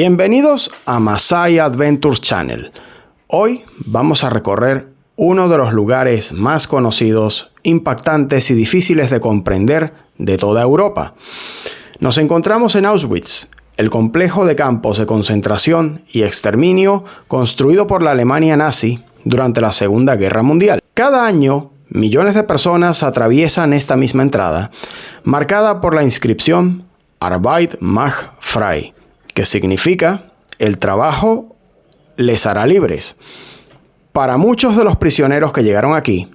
Bienvenidos a Masai Adventures Channel. Hoy vamos a recorrer uno de los lugares más conocidos, impactantes y difíciles de comprender de toda Europa. Nos encontramos en Auschwitz, el complejo de campos de concentración y exterminio construido por la Alemania nazi durante la Segunda Guerra Mundial. Cada año, millones de personas atraviesan esta misma entrada, marcada por la inscripción Arbeit macht frei, que significa el trabajo les hará libres. Para muchos de los prisioneros que llegaron aquí,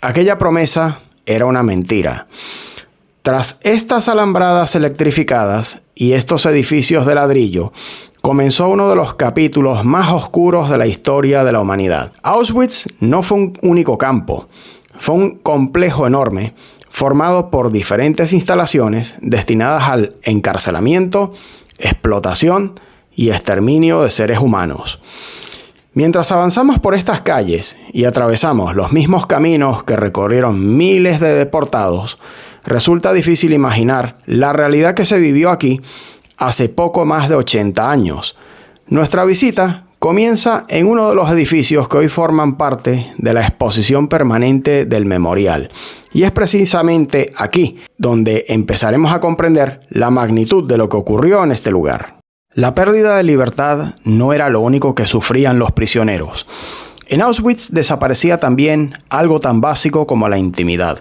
aquella promesa era una mentira. Tras estas alambradas electrificadas y estos edificios de ladrillo, comenzó uno de los capítulos más oscuros de la historia de la humanidad. Auschwitz no fue un único campo, fue un complejo enorme formado por diferentes instalaciones destinadas al encarcelamiento, explotación y exterminio de seres humanos. Mientras avanzamos por estas calles y atravesamos los mismos caminos que recorrieron miles de deportados, resulta difícil imaginar la realidad que se vivió aquí hace poco más de 80 años. Nuestra visita comienza en uno de los edificios que hoy forman parte de la exposición permanente del memorial. Y es precisamente aquí donde empezaremos a comprender la magnitud de lo que ocurrió en este lugar. La pérdida de libertad no era lo único que sufrían los prisioneros. En Auschwitz desaparecía también algo tan básico como la intimidad.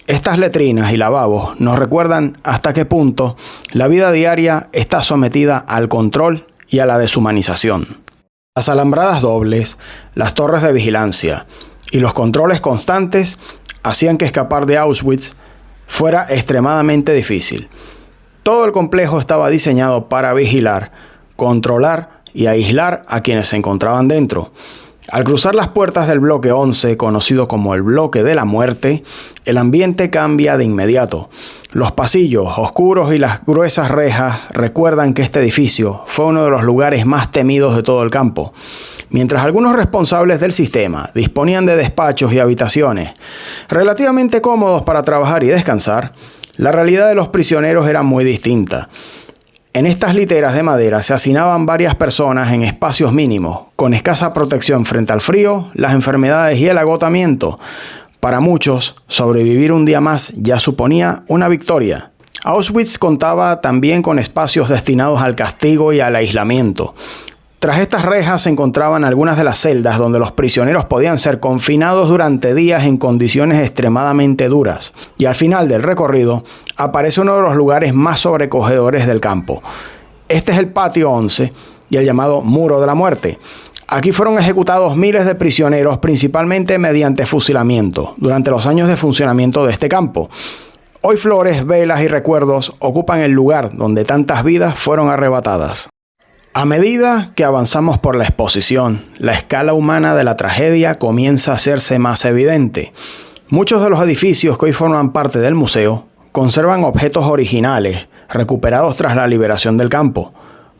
Estas letrinas y lavabos nos recuerdan hasta qué punto la vida diaria está sometida al control y a la deshumanización. Las alambradas dobles, las torres de vigilancia y los controles constantes hacían que escapar de Auschwitz fuera extremadamente difícil. Todo el complejo estaba diseñado para vigilar, controlar y aislar a quienes se encontraban dentro. Al cruzar las puertas del bloque 11, conocido como el bloque de la muerte, el ambiente cambia de inmediato. Los pasillos oscuros y las gruesas rejas recuerdan que este edificio fue uno de los lugares más temidos de todo el campo. Mientras algunos responsables del sistema disponían de despachos y habitaciones relativamente cómodos para trabajar y descansar, la realidad de los prisioneros era muy distinta. En estas literas de madera se hacinaban varias personas en espacios mínimos, con escasa protección frente al frío, las enfermedades y el agotamiento. Para muchos, sobrevivir un día más ya suponía una victoria. Auschwitz contaba también con espacios destinados al castigo y al aislamiento. Tras estas rejas se encontraban algunas de las celdas donde los prisioneros podían ser confinados durante días en condiciones extremadamente duras. Y al final del recorrido aparece uno de los lugares más sobrecogedores del campo. Este es el patio 11 y el llamado Muro de la Muerte. Aquí fueron ejecutados miles de prisioneros, principalmente mediante fusilamiento, durante los años de funcionamiento de este campo. Hoy flores, velas y recuerdos ocupan el lugar donde tantas vidas fueron arrebatadas. A medida que avanzamos por la exposición, la escala humana de la tragedia comienza a hacerse más evidente. Muchos de los edificios que hoy forman parte del museo conservan objetos originales recuperados tras la liberación del campo.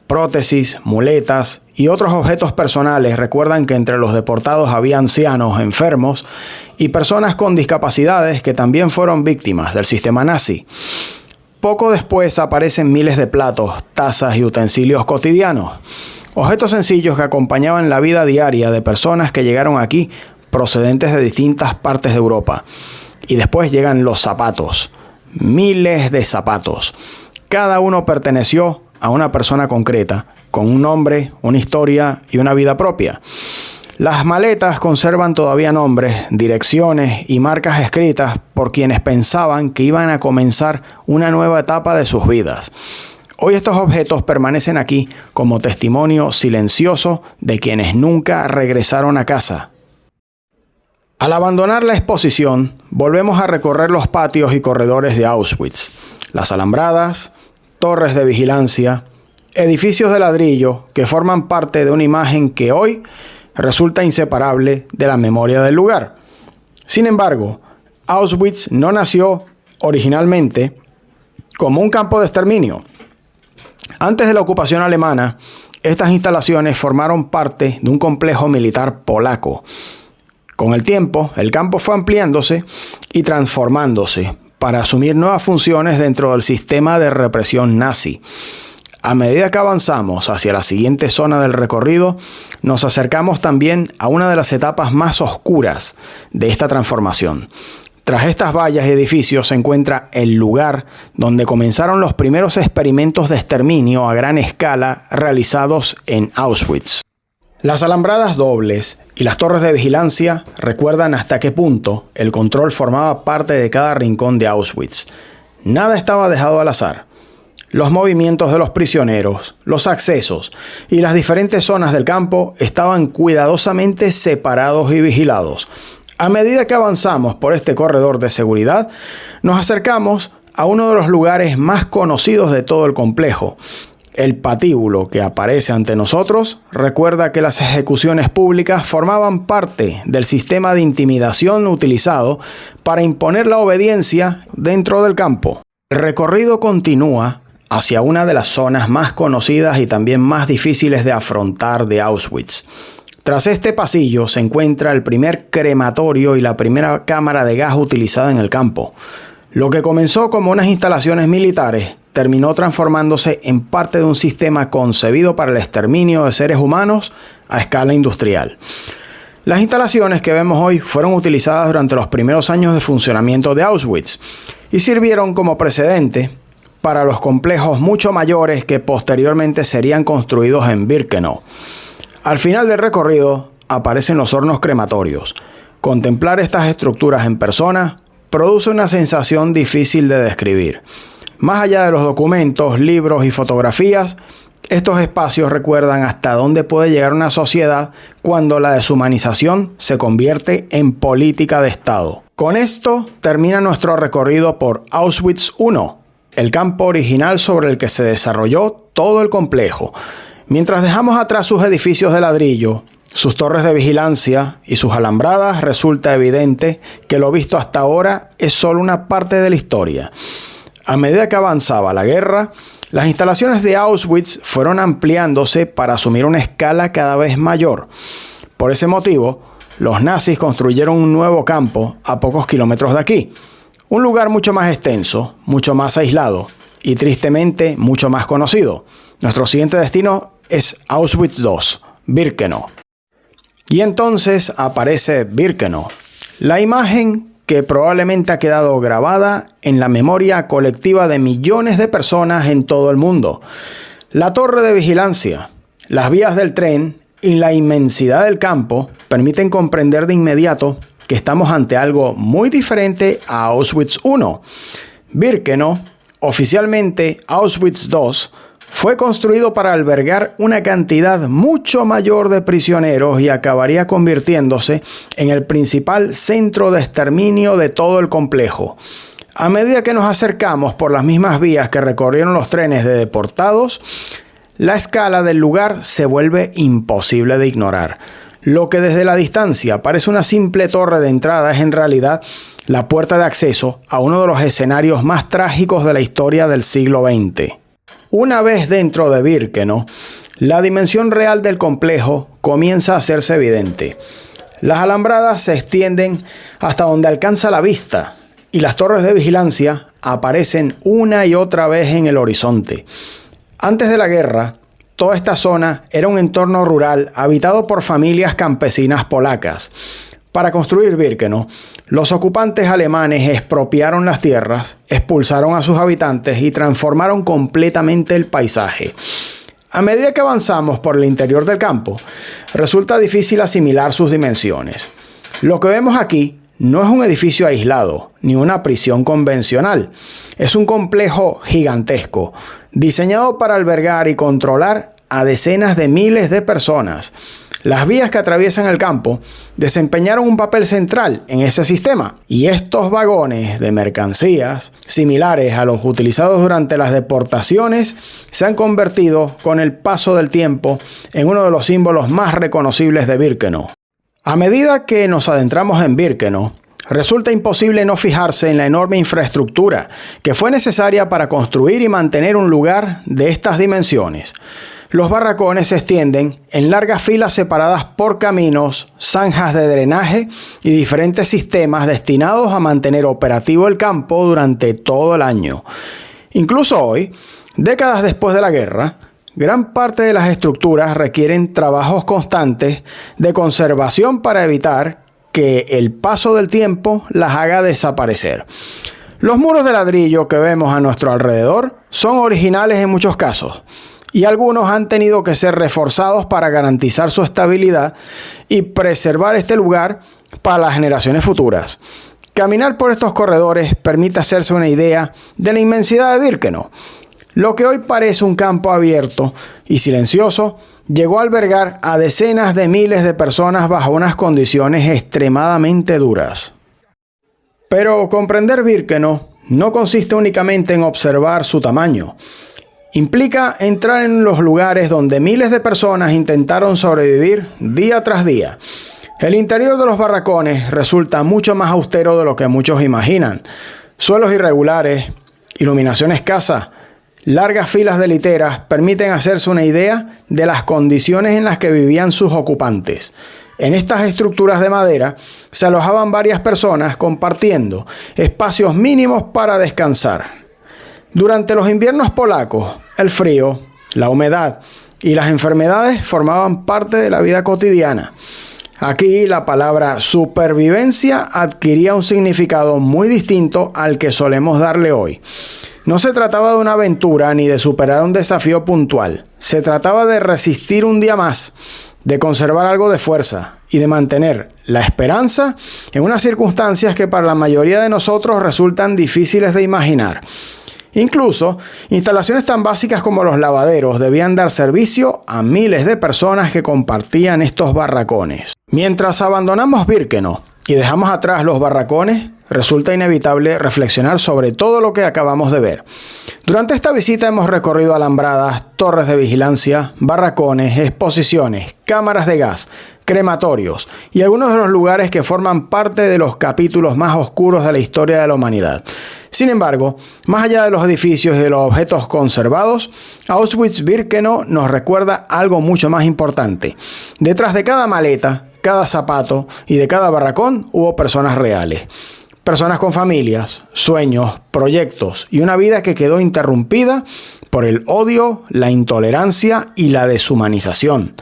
Prótesis, muletas y otros objetos personales recuerdan que entre los deportados había ancianos, enfermos y personas con discapacidades que también fueron víctimas del sistema nazi. Poco después aparecen miles de platos, tazas y utensilios cotidianos, objetos sencillos que acompañaban la vida diaria de personas que llegaron aquí procedentes de distintas partes de Europa. Y después llegan los zapatos, miles de zapatos. Cada uno perteneció a una persona concreta, con un nombre, una historia y una vida propia. Las maletas conservan todavía nombres, direcciones y marcas escritas por quienes pensaban que iban a comenzar una nueva etapa de sus vidas. Hoy estos objetos permanecen aquí como testimonio silencioso de quienes nunca regresaron a casa. Al abandonar la exposición, volvemos a recorrer los patios y corredores de Auschwitz, las alambradas, torres de vigilancia, edificios de ladrillo que forman parte de una imagen que hoy resulta inseparable de la memoria del lugar. Sin embargo, Auschwitz no nació originalmente como un campo de exterminio. Antes de la ocupación alemana, estas instalaciones formaron parte de un complejo militar polaco. Con el tiempo, el campo fue ampliándose y transformándose para asumir nuevas funciones dentro del sistema de represión nazi. A medida que avanzamos hacia la siguiente zona del recorrido, nos acercamos también a una de las etapas más oscuras de esta transformación. Tras estas vallas y edificios se encuentra el lugar donde comenzaron los primeros experimentos de exterminio a gran escala realizados en Auschwitz. Las alambradas dobles y las torres de vigilancia recuerdan hasta qué punto el control formaba parte de cada rincón de Auschwitz. Nada estaba dejado al azar. Los movimientos de los prisioneros, los accesos y las diferentes zonas del campo estaban cuidadosamente separados y vigilados. A medida que avanzamos por este corredor de seguridad, nos acercamos a uno de los lugares más conocidos de todo el complejo. El patíbulo que aparece ante nosotros recuerda que las ejecuciones públicas formaban parte del sistema de intimidación utilizado para imponer la obediencia dentro del campo. El recorrido continúa hacia una de las zonas más conocidas y también más difíciles de afrontar de Auschwitz. Tras este pasillo se encuentra el primer crematorio y la primera cámara de gas utilizada en el campo. Lo que comenzó como unas instalaciones militares terminó transformándose en parte de un sistema concebido para el exterminio de seres humanos a escala industrial. Las instalaciones que vemos hoy fueron utilizadas durante los primeros años de funcionamiento de Auschwitz y sirvieron como precedente para los complejos mucho mayores que posteriormente serían construidos en Birkenau. Al final del recorrido aparecen los hornos crematorios. Contemplar estas estructuras en persona produce una sensación difícil de describir. Más allá de los documentos, libros y fotografías, estos espacios recuerdan hasta dónde puede llegar una sociedad cuando la deshumanización se convierte en política de Estado. Con esto termina nuestro recorrido por Auschwitz I, el campo original sobre el que se desarrolló todo el complejo. Mientras dejamos atrás sus edificios de ladrillo, sus torres de vigilancia y sus alambradas, resulta evidente que lo visto hasta ahora es solo una parte de la historia. A medida que avanzaba la guerra, las instalaciones de Auschwitz fueron ampliándose para asumir una escala cada vez mayor. Por ese motivo, los nazis construyeron un nuevo campo a pocos kilómetros de aquí. Un lugar mucho más extenso, mucho más aislado y tristemente mucho más conocido. Nuestro siguiente destino es Auschwitz II, Birkenau. Y entonces aparece Birkenau, la imagen que probablemente ha quedado grabada en la memoria colectiva de millones de personas en todo el mundo. La torre de vigilancia, las vías del tren y la inmensidad del campo permiten comprender de inmediato que estamos ante algo muy diferente a Auschwitz I. Birkenau, oficialmente Auschwitz II, fue construido para albergar una cantidad mucho mayor de prisioneros y acabaría convirtiéndose en el principal centro de exterminio de todo el complejo. A medida que nos acercamos por las mismas vías que recorrieron los trenes de deportados, la escala del lugar se vuelve imposible de ignorar. Lo que desde la distancia parece una simple torre de entrada es en realidad la puerta de acceso a uno de los escenarios más trágicos de la historia del siglo XX. Una vez dentro de Birkenau, la dimensión real del complejo comienza a hacerse evidente. Las alambradas se extienden hasta donde alcanza la vista y las torres de vigilancia aparecen una y otra vez en el horizonte. Antes de la guerra, toda esta zona era un entorno rural habitado por familias campesinas polacas. Para construir Birkenau, los ocupantes alemanes expropiaron las tierras, expulsaron a sus habitantes y transformaron completamente el paisaje. A medida que avanzamos por el interior del campo, resulta difícil asimilar sus dimensiones. Lo que vemos aquí no es un edificio aislado, ni una prisión convencional. Es un complejo gigantesco, diseñado para albergar y controlar a decenas de miles de personas. Las vías que atraviesan el campo desempeñaron un papel central en ese sistema, y estos vagones de mercancías, similares a los utilizados durante las deportaciones, se han convertido con el paso del tiempo en uno de los símbolos más reconocibles de Birkenau. A medida que nos adentramos en Birkenau, resulta imposible no fijarse en la enorme infraestructura que fue necesaria para construir y mantener un lugar de estas dimensiones. Los barracones se extienden en largas filas separadas por caminos, zanjas de drenaje y diferentes sistemas destinados a mantener operativo el campo durante todo el año. Incluso hoy, Décadas después de la guerra, gran parte de las estructuras requieren trabajos constantes de conservación para evitar que el paso del tiempo las haga desaparecer. Los muros de ladrillo que vemos a nuestro alrededor son originales en muchos casos, y algunos han tenido que ser reforzados para garantizar su estabilidad y preservar este lugar para las generaciones futuras. Caminar por estos corredores permite hacerse una idea de la inmensidad de Birkenau. Lo que hoy parece un campo abierto y silencioso, llegó a albergar a decenas de miles de personas bajo unas condiciones extremadamente duras. Pero comprender Birkenau no consiste únicamente en observar su tamaño. Implica entrar en los lugares donde miles de personas intentaron sobrevivir día tras día. El interior de los barracones resulta mucho más austero de lo que muchos imaginan. Suelos irregulares, iluminación escasa, largas filas de literas permiten hacerse una idea de las condiciones en las que vivían sus ocupantes. En estas estructuras de madera se alojaban varias personas compartiendo espacios mínimos para descansar. Durante los inviernos polacos, el frío, la humedad y las enfermedades formaban parte de la vida cotidiana. Aquí la palabra supervivencia adquiría un significado muy distinto al que solemos darle hoy. No se trataba de una aventura ni de superar un desafío puntual. Se trataba de resistir un día más, de conservar algo de fuerza y de mantener la esperanza en unas circunstancias que para la mayoría de nosotros resultan difíciles de imaginar. Incluso, instalaciones tan básicas como los lavaderos debían dar servicio a miles de personas que compartían estos barracones. Mientras abandonamos Birkenau y dejamos atrás los barracones, resulta inevitable reflexionar sobre todo lo que acabamos de ver. Durante esta visita hemos recorrido alambradas, torres de vigilancia, barracones, exposiciones, cámaras de gas, crematorios y algunos de los lugares que forman parte de los capítulos más oscuros de la historia de la humanidad. Sin embargo, más allá de los edificios y de los objetos conservados, Auschwitz-Birkenau nos recuerda algo mucho más importante. Detrás de cada maleta, cada zapato y de cada barracón hubo personas reales. Personas con familias, sueños, proyectos y una vida que quedó interrumpida por el odio, la intolerancia y la deshumanización.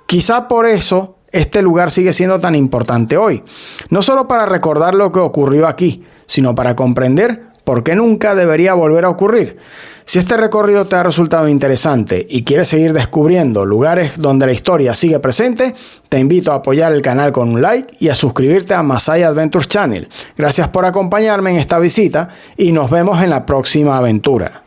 Quizá por eso este lugar sigue siendo tan importante hoy, no solo para recordar lo que ocurrió aquí, sino para comprender por qué nunca debería volver a ocurrir. Si este recorrido te ha resultado interesante y quieres seguir descubriendo lugares donde la historia sigue presente, te invito a apoyar el canal con un like y a suscribirte a Masaya Adventures Channel. Gracias por acompañarme en esta visita y nos vemos en la próxima aventura.